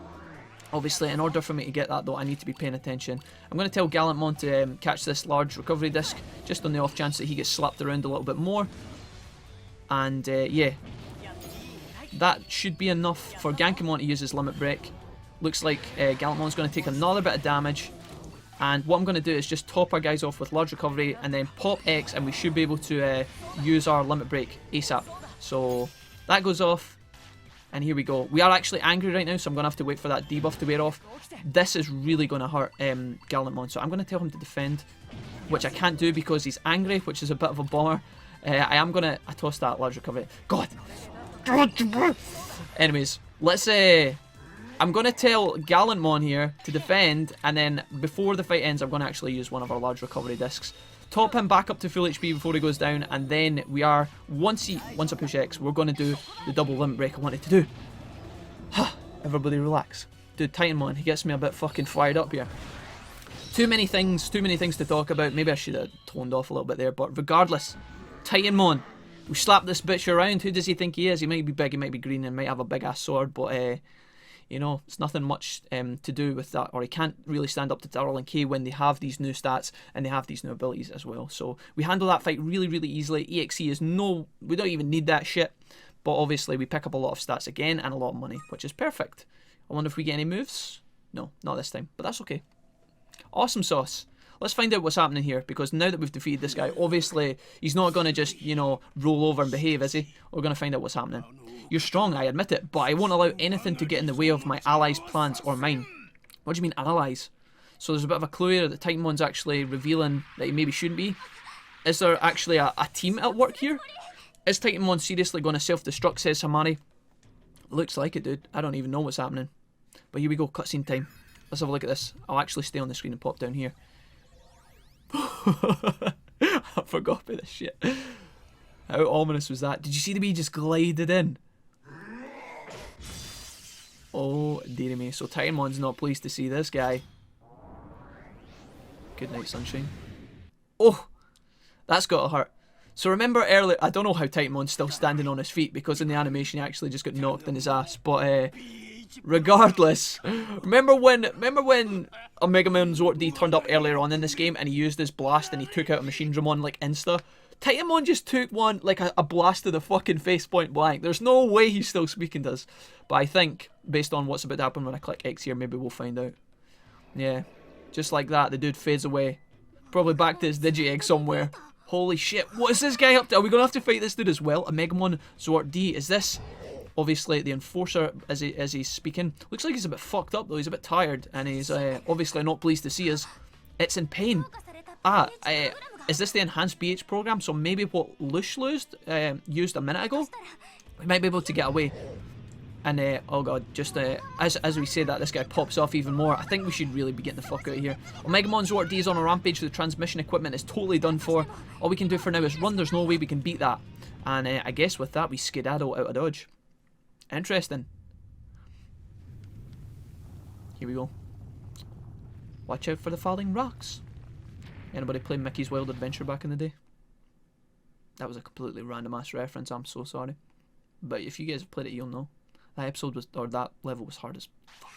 Obviously, in order for me to get that though, I need to be paying attention. I'm going to tell Gallantmon to catch this large recovery disc, just on the off chance that he gets slapped around a little bit more. And yeah, that should be enough for Gankamon to use his limit break. Looks like Gallantmon's going to take another bit of damage. And what I'm going to do is just top our guys off with large recovery and then pop X, and we should be able to use our limit break ASAP. So that goes off. And here we go. We are actually angry right now, so I'm going to have to wait for that debuff to wear off. This is really going to hurt Gallantmon, so I'm going to tell him to defend, which I can't do because he's angry, which is a bit of a bummer. I am going to... I tossed that large recovery. God! Anyways, let's... I'm going to tell Gallantmon here to defend, and then before the fight ends, I'm going to actually use one of our large recovery discs. Top him back up to full HP before he goes down, and then we are, once I push X, we're going to do the double limit break I wanted to do. Everybody relax. Dude, Titanmon, he gets me a bit fucking fired up here. Too many things to talk about. Maybe I should have toned off a little bit there, but regardless, Titanmon, we slap this bitch around. Who does he think he is? He might be big, he might be green, and might have a big ass sword, but you know, it's nothing much to do with that, or he can't really stand up to Darrell and Kay when they have these new stats and they have these new abilities as well. So we handle that fight really, really easily. EXE is we don't even need that shit, but obviously we pick up a lot of stats again and a lot of money, which is perfect. I wonder if we get any moves? No, not this time, but that's okay. Awesome sauce. Let's find out what's happening here, because now that we've defeated this guy, obviously he's not going to just, you know, roll over and behave, is he? We're going to find out what's happening. You're strong, I admit it, but I won't allow anything to get in the way of my allies' plans or mine. What do you mean, allies? So there's a bit of a clue here that Titanmon's actually revealing that he maybe shouldn't be. Is there actually a team at work here? Is Titanmon seriously going to self-destruct, says Hamari? Looks like it, dude. I don't even know what's happening. But here we go, cutscene time. Let's have a look at this. I'll actually stay on the screen and pop down here. I forgot about this shit. How ominous was that? Did you see the bee just glided in? Oh dear me. So Titanmon's not pleased to see this guy. Good night, sunshine. Oh, that's gotta hurt. So remember earlier, I don't know how Titanmon's still standing on his feet, because in the animation he actually just got knocked in his ass. But regardless, remember when a Mega Man Zord D turned up earlier on in this game and he used his blast and he took out a Machine Dramon like insta? Titanmon just took one, like a blast to the fucking face point blank. There's no way he's still speaking to us. But I think, based on what's about to happen when I click X here, maybe we'll find out. Yeah, just like that, the dude fades away. Probably back to his Digi-Egg somewhere. Holy shit, what is this guy up to? Are we going to have to fight this dude as well? A Megamon Zord D, is this... Obviously, the enforcer, as he's speaking, looks like he's a bit fucked up though. He's a bit tired, and he's obviously not pleased to see us. It's in pain. Is this the enhanced BH program? So maybe what Lush used a minute ago? We might be able to get away. And oh god, just as we say that, this guy pops off even more. I think we should really be getting the fuck out of here. Omegamon Zord D is on a rampage. The transmission equipment is totally done for. All we can do for now is run. There's no way we can beat that. And I guess with that, we skedaddle out of dodge. Interesting. Here we go. Watch out for the falling rocks. Anybody play Mickey's Wild Adventure back in the day? That was a completely random ass reference. I'm so sorry. But if you guys have played it, you'll know. That episode was, or that level was hard as fuck.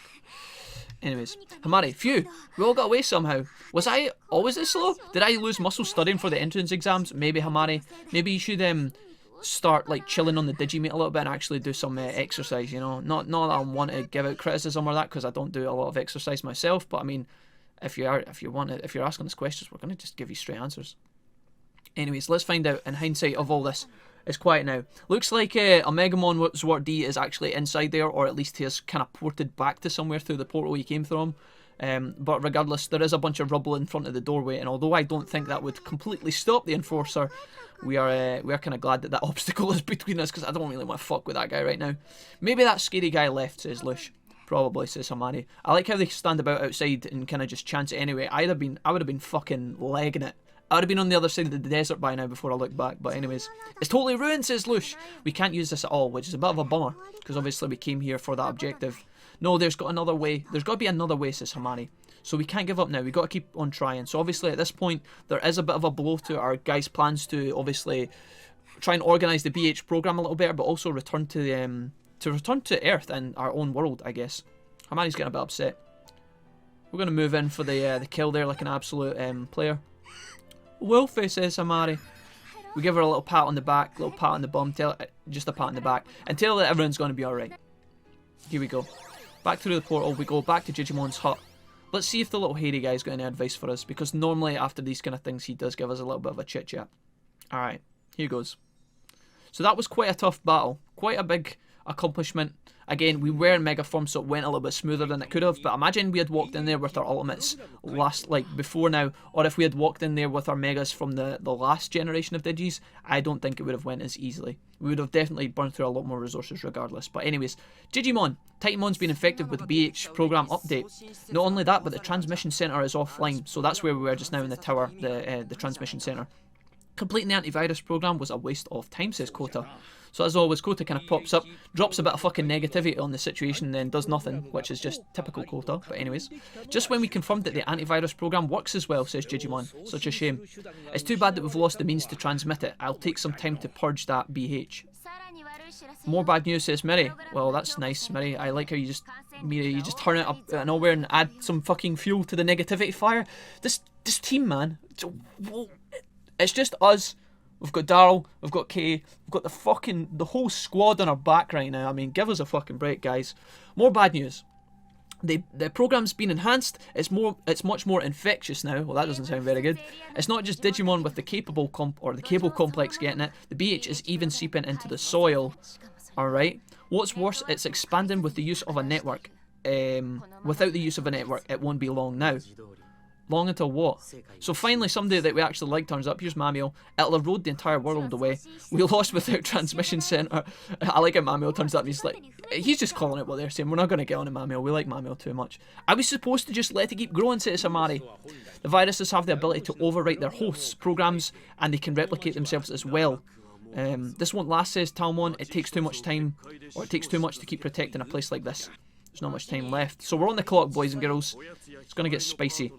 Anyways, Hamari, phew, we all got away somehow. Was I always this slow? Did I lose muscle studying for the entrance exams? Maybe, Hamari. Maybe you should start like chilling on the Digimate a little bit and actually do some exercise, you know. Not that I want to give out criticism or that, because I don't do a lot of exercise myself, but I mean, if you're asking us questions, we're going to just give you straight answers. Anyways, let's find out in hindsight of all this. It's quiet now. Looks like Omegamon Zord D is actually inside there, or at least he has kind of ported back to somewhere through the portal he came from. But regardless, there is a bunch of rubble in front of the doorway, and although I don't think that would completely stop the Enforcer, we are kind of glad that obstacle is between us, because I don't really want to fuck with that guy right now. Maybe that scary guy left, says Lush. Probably, says Hamari. I like how they stand about outside and kind of just chance it anyway. I would have been fucking legging it. I would have been on the other side of the desert by now before I look back, but anyways. It's totally ruined, says Lush. We can't use this at all, which is a bit of a bummer, because obviously we came here for that objective. No, there's got another way. There's got to be another way, says Hamari. So we can't give up now. We've got to keep on trying. So obviously at this point, there is a bit of a blow to our guys' plans to obviously try and organise the BH program a little better, but also return to Earth and our own world, I guess. Hamari's getting a bit upset. We're going to move in for the kill there like an absolute player. Wolfie, says Hamari. We give her a little pat on the back, little pat on the bum, just a pat on the back, and tell her that everyone's going to be alright. Here we go. Back through the portal, we go back to Jijimon's hut. Let's see if the little hairy guy's got any advice for us, because normally after these kind of things he does give us a little bit of a chit chat. Alright, here goes. So that was quite a tough battle, quite a big accomplishment. Again, we were in Mega Form, so it went a little bit smoother than it could have, but imagine we had walked in there with our ultimates before now, or if we had walked in there with our Megas from the last generation of Digis, I don't think it would have went as easily. We would have definitely burned through a lot more resources regardless. But anyways, Jijimon. Titanmon's been infected with the BH program update. Not only that, but the transmission center is offline, so that's where we were just now in the tower, the transmission center. Completing the antivirus program was a waste of time, says Kota. So as always, Kota kind of pops up, drops a bit of fucking negativity on the situation, and then does nothing, which is just typical Kota. But anyways, just when we confirmed that the antivirus program works as well, says Jijimon. Such a shame. It's too bad that we've lost the means to transmit it. I'll take some time to purge that BH. More bad news, says Miri. Well, that's nice, Miri. I like how you just turn it up out of nowhere and add some fucking fuel to the negativity fire. This team, man. It's just us. We've got Daryl, we've got Kay, we've got the whole squad on our back right now. I mean, give us a fucking break, guys. More bad news. The program's been enhanced. It's much more infectious now. Well, that doesn't sound very good. It's not just Digimon with the cable complex getting it. The BH is even seeping into the soil. Alright. What's worse, it's expanding with the use of a network. Without the use of a network, it won't be long now. Long until what? So finally somebody that we actually like turns up. Here's Mamio. It'll erode the entire world away. We lost without transmission center. I like how Mamio turns up and he's just calling it what they're saying. We're not going to get on to Mamio. We like Mamio too much. Are we supposed to just let it keep growing, says Amari? The viruses have the ability to overwrite their hosts' programs, and they can replicate themselves as well. This won't last, says Taomon. It takes too much time, or it takes too much to keep protecting a place like this. There's not much time left. So we're on the clock, boys and girls. It's going to get spicy.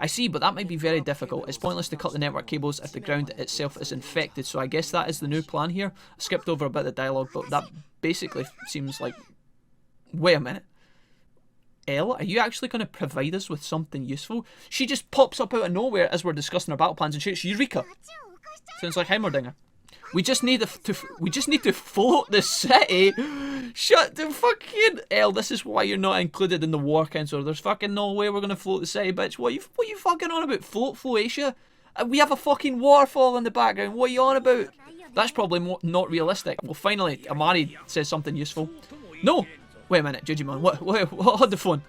I see, but that might be very difficult. It's pointless to cut the network cables if the ground itself is infected. So I guess that is the new plan here. I skipped over a bit of dialogue, but that basically seems like... Wait a minute. Elle, are you actually going to provide us with something useful? She just pops up out of nowhere as we're discussing our battle plans and shoots Eureka. Sounds like Heimerdinger. We just need to float the city. Shut the fucking hell. This is why you're not included in the war council. There's fucking no way we're gonna float the city, bitch. What you fucking on about? Floatia? We have a fucking waterfall in the background. What are you on about? That's probably not realistic. Well, finally, Amari says something useful. No! Wait a minute, Jijimon. What? Hold the phone.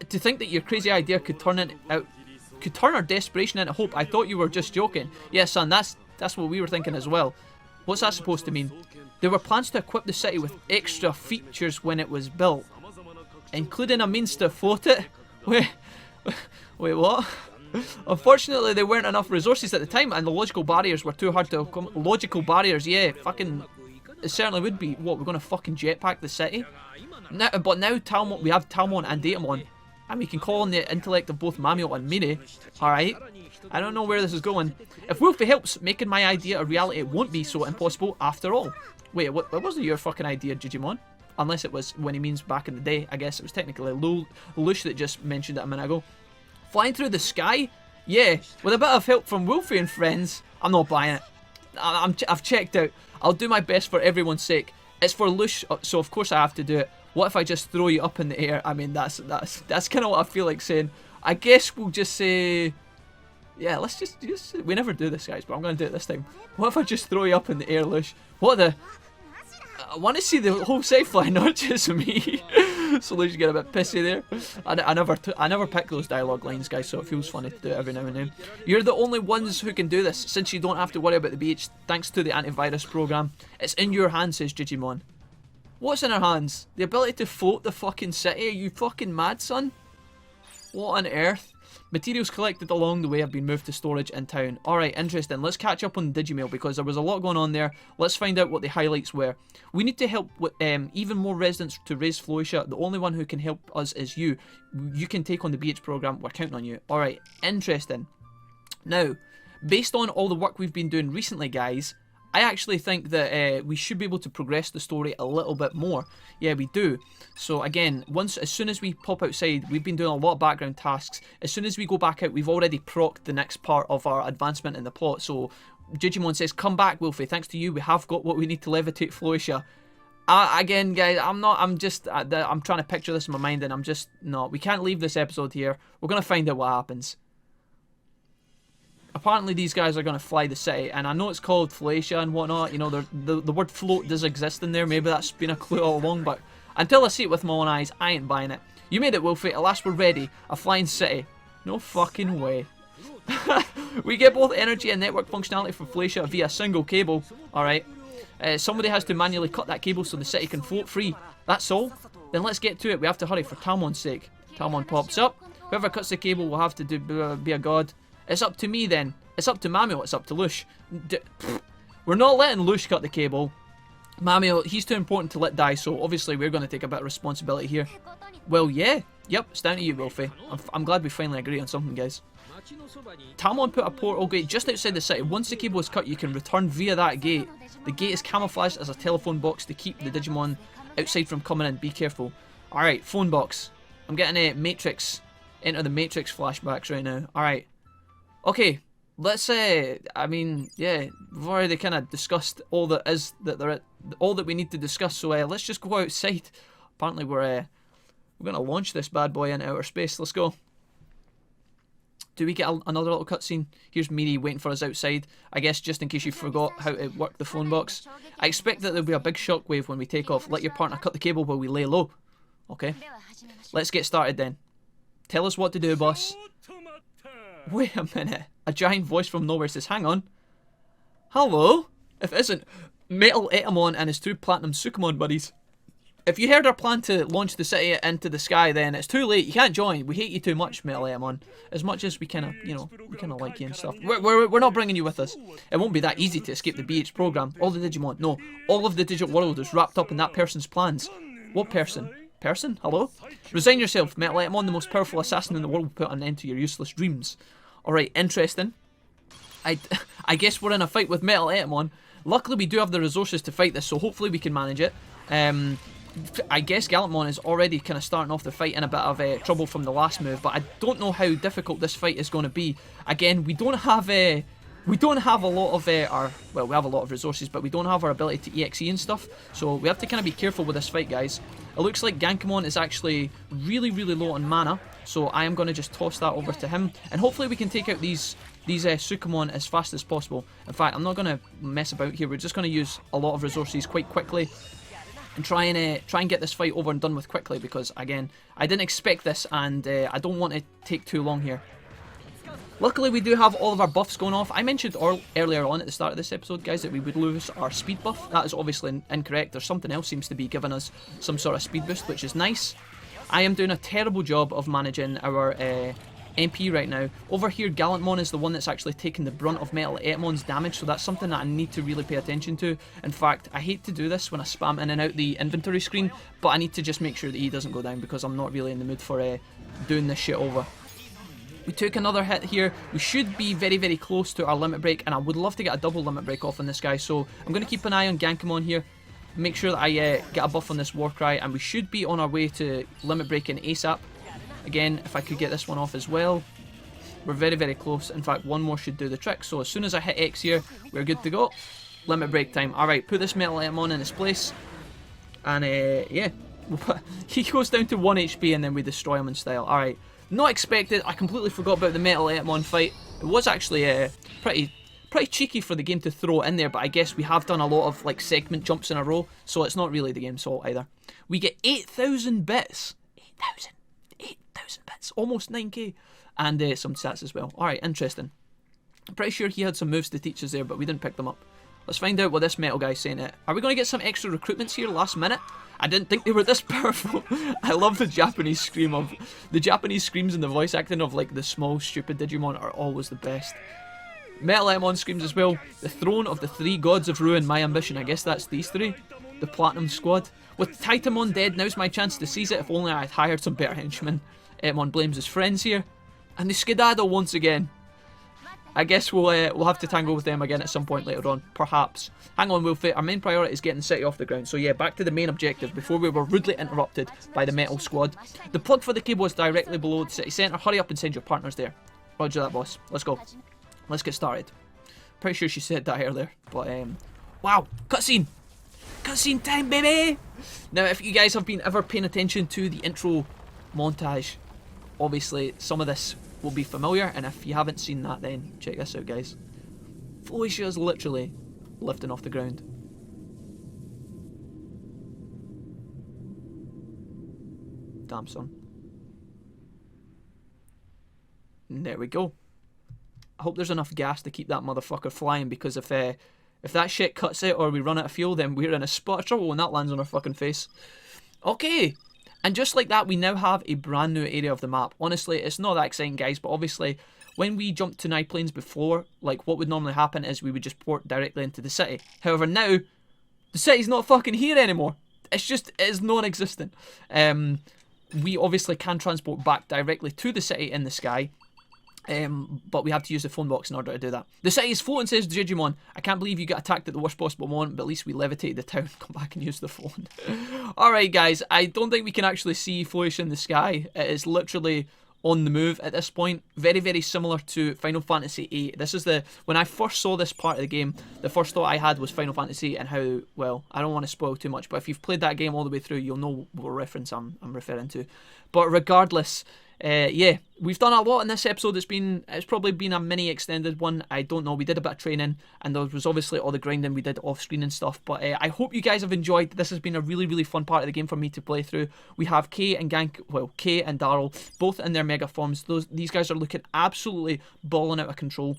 To think that your crazy idea could turn our desperation into hope. I thought you were just joking. Yeah, son, that's what we were thinking as well. What's that supposed to mean? There were plans to equip the city with extra features when it was built, including a means to float it. Wait, what? Unfortunately, there weren't enough resources at the time, and the logical barriers were too hard to overcome. Logical barriers, yeah, fucking, it certainly would be. What, we're gonna fucking jetpack the city? But now Taomon, we have Taomon and Taomon, and we can call on the intellect of both Mamio and Mine. Alright? I don't know where this is going. If Wolfie helps making my idea a reality, it won't be so impossible after all. Wait, what wasn't your fucking idea, Jijimon? Unless it was when he means back in the day. I guess it was technically Lush that just mentioned it a minute ago. Flying through the sky? Yeah, with a bit of help from Wolfie and friends. I'm not buying it. I've checked out. I'll do my best for everyone's sake. It's for Lush, so of course I have to do it. What if I just throw you up in the air? I mean, that's kind of what I feel like saying. I guess we'll just say... Yeah, let's just... We never do this, guys, but I'm going to do it this time. What if I just throw you up in the air, Lush? What the... I want to see the whole side fly, not just me. So Lush get a bit pissy there. I never pick those dialogue lines, guys, so it feels funny to do it every now and then. You're the only ones who can do this, since you don't have to worry about the beach, thanks to the antivirus program. It's in your hands, says Jijimon. What's in our hands? The ability to float the fucking city? Are you fucking mad, son? What on earth? Materials collected along the way have been moved to storage in town. Alright, interesting. Let's catch up on Digimail because there was a lot going on there. Let's find out what the highlights were. We need to help with even more residents to raise Floatia. The only one who can help us is you. You can take on the BH program. We're counting on you. Alright, interesting. Now, based on all the work we've been doing recently, guys, I actually think that we should be able to progress the story a little bit more. Yeah, we do. So again, as soon as we pop outside, we've been doing a lot of background tasks. As soon as we go back out, we've already procced the next part of our advancement in the plot. So Jijimon says, come back, Wolfie. Thanks to you, we have got what we need to levitate Floatia. Again, guys, I'm trying to picture this in my mind, and I'm just not. We can't leave this episode here. We're going to find out what happens. Apparently these guys are going to fly the city, and I know it's called Floatia and whatnot, you know, the word float does exist in there, maybe that's been a clue all along, but until I see it with my own eyes, I ain't buying it. You made it, Wolfie, at last we're ready, a flying city. No fucking way. We get both energy and network functionality from Floatia via a single cable, alright. Somebody has to manually cut that cable so the city can float free. That's all? Then let's get to it, we have to hurry for Taomon's sake. Taomon pops up, whoever cuts the cable will have to be a god. It's up to me then. It's up to Mamio. It's up to Lush. We're not letting Lush cut the cable. Mamio, he's too important to let die, so obviously we're going to take a bit of responsibility here. Well, yeah. Yep, it's down to you, Wolfie. I'm glad we finally agree on something, guys. Taomon put a portal gate just outside the city. Once the cable is cut, you can return via that gate. The gate is camouflaged as a telephone box to keep the Digimon outside from coming in. Be careful. Alright, phone box. I'm getting a Matrix. Enter the Matrix flashbacks right now. Alright. Okay, let's I mean, yeah, we've already kind of discussed all that all that we need to discuss. So let's just go outside. Apparently, we're gonna launch this bad boy into outer space. Let's go. Do we get another little cutscene? Here's Miri waiting for us outside. I guess just in case you forgot how to work the phone box. I expect that there'll be a big shockwave when we take off. Let your partner cut the cable while we lay low. Okay, let's get started then. Tell us what to do, boss. Wait a minute. A giant voice from nowhere says, hang on. Hello? If it isn't Metal Taomon and his two Platinum Sukamon buddies. If you heard our plan to launch the city into the sky, then it's too late. You can't join. We hate you too much, Metal Taomon. As much as we kind of, you know, we kind of like you and stuff. We're not bringing you with us. It won't be that easy to escape the BH program. All the Digimon, no, all of the digital world is wrapped up in that person's plans. What person? Person? Hello? Resign yourself, Metal Taomon, the most powerful assassin in the world, will put an end to your useless dreams. Alright, interesting. I guess we're in a fight with Metal Taomon. Luckily, we do have the resources to fight this, so hopefully we can manage it. I guess Gallantmon is already kind of starting off the fight in a bit of trouble from the last move, but I don't know how difficult this fight is going to be. Again, we don't have a lot of well, we have a lot of resources, but we don't have our ability to EXE and stuff, so we have to kind of be careful with this fight, guys. It looks like Gallantmon is actually really, really low on mana, so I am going to just toss that over to him, and hopefully we can take out these these Sukamon as fast as possible. In fact, I'm not going to mess about here. We're just going to use a lot of resources quite quickly and try and get this fight over and done with quickly, because again, I didn't expect this, and I don't want to take too long here. Luckily, we do have all of our buffs going off. I mentioned earlier on at the start of this episode, guys, that we would lose our speed buff. That is obviously incorrect. There's something else seems to be giving us some sort of speed boost, which is nice. I am doing a terrible job of managing our MP right now. Over here, Gallantmon is the one that's actually taking the brunt of Taomon's damage, so that's something that I need to really pay attention to. In fact, I hate to do this when I spam in and out the inventory screen, but I need to just make sure that he doesn't go down, because I'm not really in the mood for doing this shit over. We took another hit here. We should be very, very close to our limit break, and I would love to get a double limit break off on this guy, so I'm going to keep an eye on Gallantmon here. Make sure that I get a buff on this Warcry, and we should be on our way to limit breaking ASAP. Again, if I could get this one off as well. We're very, very close. In fact, one more should do the trick. So as soon as I hit X here, we're good to go. Limit break time. Alright, put this Taomon in its place. And yeah, he goes down to 1 HP and then we destroy him in style. Alright, not expected. I completely forgot about the Taomon fight. It was actually pretty cheeky for the game to throw in there, but I guess we have done a lot of like segment jumps in a row, so it's not really the game's fault either. We get 8,000 bits. 8,000 bits. Almost 9k. And some stats as well. Alright, interesting. I'm pretty sure he had some moves to teach us there, but we didn't pick them up. Let's find out what this metal guy's saying. Are we going to get some extra recruitments here last minute? I didn't think they were this powerful. I love the Japanese scream of... The Japanese screams and the voice acting of like the small stupid Digimon are always the best. Taomon screams as well. The throne of the 3 gods of ruin, my ambition. I guess that's these 3. The Platinum Squad. With Titanmon dead, now's my chance to seize it. If only I had hired some better henchmen. Taomon blames his friends here. And the Skedaddle once again. I guess we'll have to tangle with them again at some point later on, perhaps. Hang on, Wolfie. Our main priority is getting the city off the ground. So yeah, back to the main objective before we were rudely interrupted by the metal squad. The plug for the cable is directly below the city centre. Hurry up and send your partners there. Roger that, boss. Let's go. Let's get started. Pretty sure she said that earlier, but wow, cutscene! Cutscene time, baby! Now, if you guys have been ever paying attention to the intro montage, obviously some of this will be familiar, and if you haven't seen that, then check this out, guys. Floatia is literally lifting off the ground. Damn, son. And there we go. I hope there's enough gas to keep that motherfucker flying, because if that shit cuts out or we run out of fuel, then we're in a spot of trouble when that lands on our fucking face. Okay. And just like that, we now have a brand new area of the map. Honestly, it's not that exciting, guys, but obviously, when we jumped to Night Plains before, like, what would normally happen is we would just port directly into the city. However, now, the city's not fucking here anymore. It is non-existent. We obviously can transport back directly to the city in the sky. But we have to use the phone box in order to do that. The city is floating, says Jijimon. I can't believe you got attacked at the worst possible moment, but at least we levitated the town. Come back and use the phone. Alright, guys. I don't think we can actually see Floatia in the sky. It is literally on the move at this point. Very, very similar to Final Fantasy VIII. This is when I first saw this part of the game, the first thought I had was Final Fantasy and how, well, I don't want to spoil too much, but if you've played that game all the way through, you'll know what reference I'm referring to. But regardless... yeah, we've done a lot in this episode. It's probably been a mini extended one. I don't know. We did a bit of training, and there was obviously all the grinding we did off screen and stuff. But I hope you guys have enjoyed. This has been a really, really fun part of the game for me to play through. We have Kay and Daryl both in their mega forms. These guys are looking absolutely balling out of control.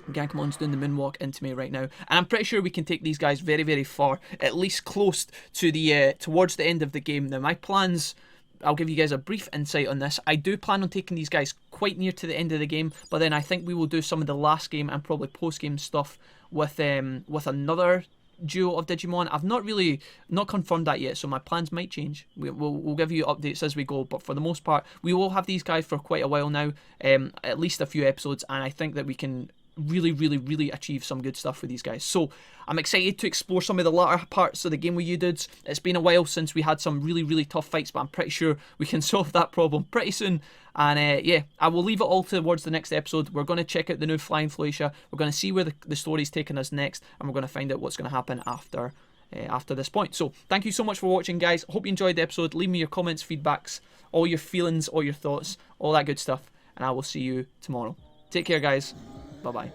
Gallantmon's doing the moonwalk into me right now, and I'm pretty sure we can take these guys very, very far, at least close to the towards the end of the game. Now, my plans. I'll give you guys a brief insight on this. I do plan on taking these guys quite near to the end of the game, but then I think we will do some of the last game and probably post-game stuff with another duo of Digimon. I've not confirmed that yet, so my plans might change. We'll give you updates as we go, but for the most part, we will have these guys for quite a while now, at least a few episodes, and I think that we can really, really, really achieve some good stuff for these guys. So I'm excited to explore some of the latter parts of the game with you dudes. It's been a while since we had some really, really tough fights, but I'm pretty sure we can solve that problem pretty soon. And yeah, I will leave it all towards the next episode. We're going to check out the new Flying Floatia. We're going to see where the story's taking us next, and we're going to find out what's going to happen after this point. So thank you so much for watching, guys. Hope you enjoyed the episode. Leave me your comments, feedbacks, all your feelings, all your thoughts, all that good stuff, and I will see you tomorrow. Take care, guys. Bye bye.